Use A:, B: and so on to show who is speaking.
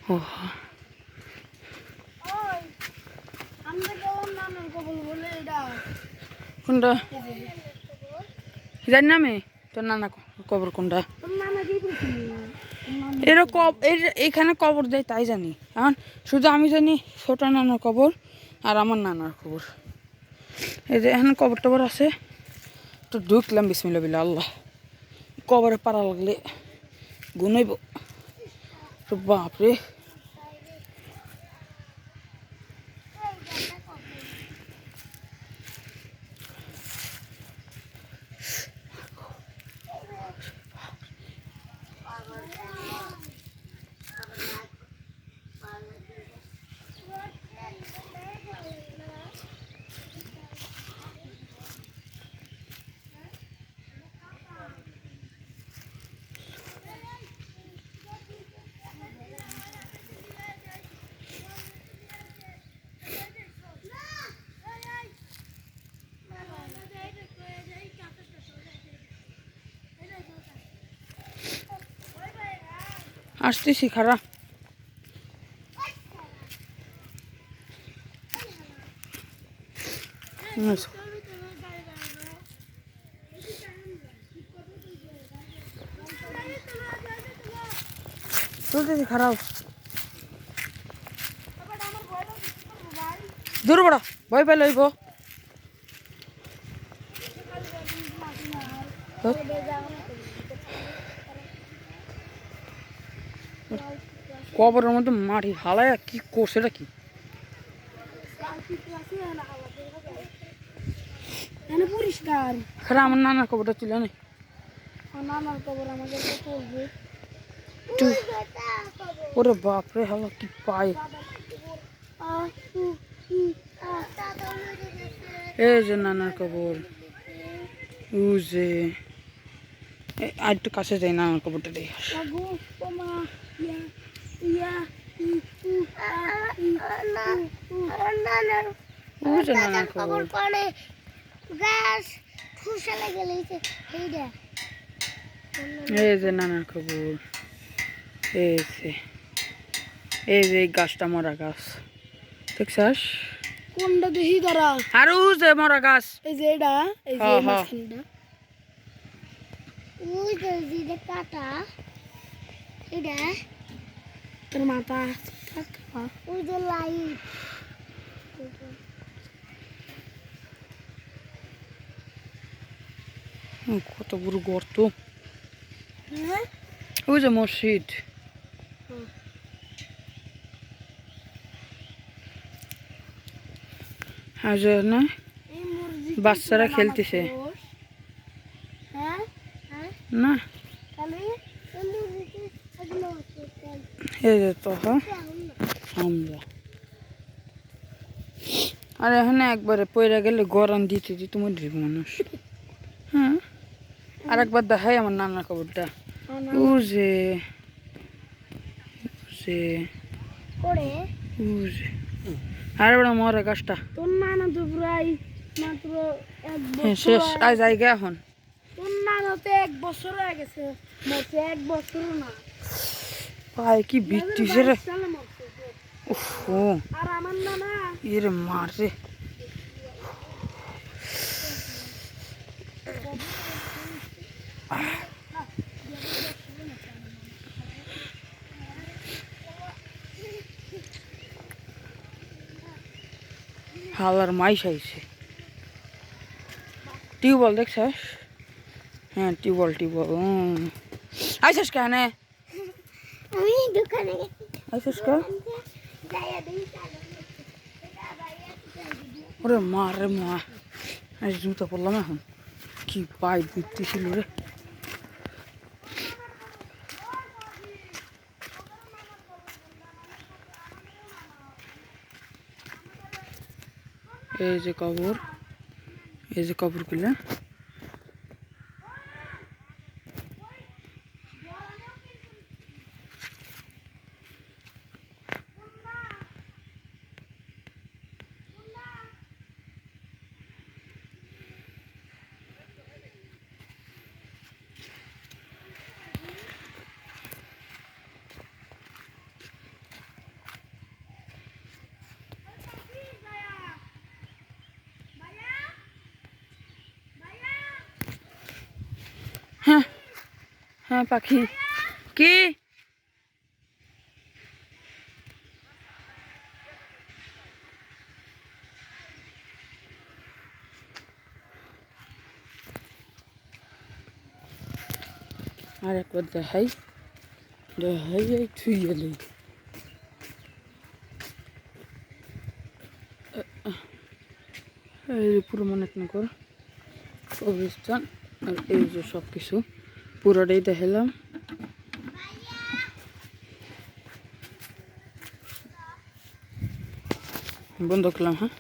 A: ও কোনটা জানি না আমি তোর নানা কবর কোনটা এইখানে কবর দেয় তাই জানি এখন শুধু আমি জানি ছোট নানার কবর আর আমার নানার কবর এই যে এখানে কবর টবর আছে তো ঢুকলাম বিসমিল্লাহ বিল্লাহ আল্লাহ কবরে পাড়া লাগলে গুনইব তো বাপরে আসতেছি খারা চলতেছি খারাপ দূর বড় ভয় পেলে হইব কবরের মধ্যে মাটি হালায় কি করছে এটা কি
B: পরিষ্কার
A: খারাপ আমার নানার কবরটা তুলে নেই
B: নানার কবর আমাদের চলবে
A: ওরে বাপরে হালা কি পায় এই যে নানার কবর উজে আর একটু কাছে যাই নানার কবরটা দেখে উজে নানার কবর
B: গাছ ফুসালে গেলে
A: এই যে নানার কবর এই যে গাছটা মরা গাছ দেখছাস
B: কোনটা দেখি দাঁড়া
A: আর উজে মরা গাছ
B: এই যে এটা এই যে মাছটা ওই যে কাটা এটা তোর মাথা ওই যে লাইট
A: কত বড় গর্ত ওই যে মসজিদ না বাচ্চারা খেলতেছে না এই যে তো আমরা আর এখানে একবারে পয়রা গেলে গরম দিতে দিতে মরে মানুষ হ্যাঁ আর একবার দেখাই আমার নানার কবরটা উজে আরে বড় মরে গাছটা
B: তোর নানা তো প্রায় মাত্র
A: শেষ আজ জায়গা এখন
B: তোর নানা তো 1 বছর হয়ে গেছে মরছে 1 বছর না
A: পায়ে কি বিট্টিছে রে উফ
B: আর আমার নানা
A: এর মারে হালার মাইস আইছে টিউবওয়েল দেখছাস হ্যাঁ টিউবওয়েল আইসাস কেন
B: আমি দোকানে
A: আইসাস কে ওরে মা রে মা আজ জুতা পড়লাম এখন কি পাই বুঝতে ছিল রে এই যে কবরগুলো হ্যাঁ পাখি কি আর একবার দেখাই দেখাই এই ছুঁয়ে নেই এই পুরো মনেকনগর কবরস্থান আর এই যে সব কিছু পুরোটাই দেখালাম বন্ধ করলাম হ্যাঁ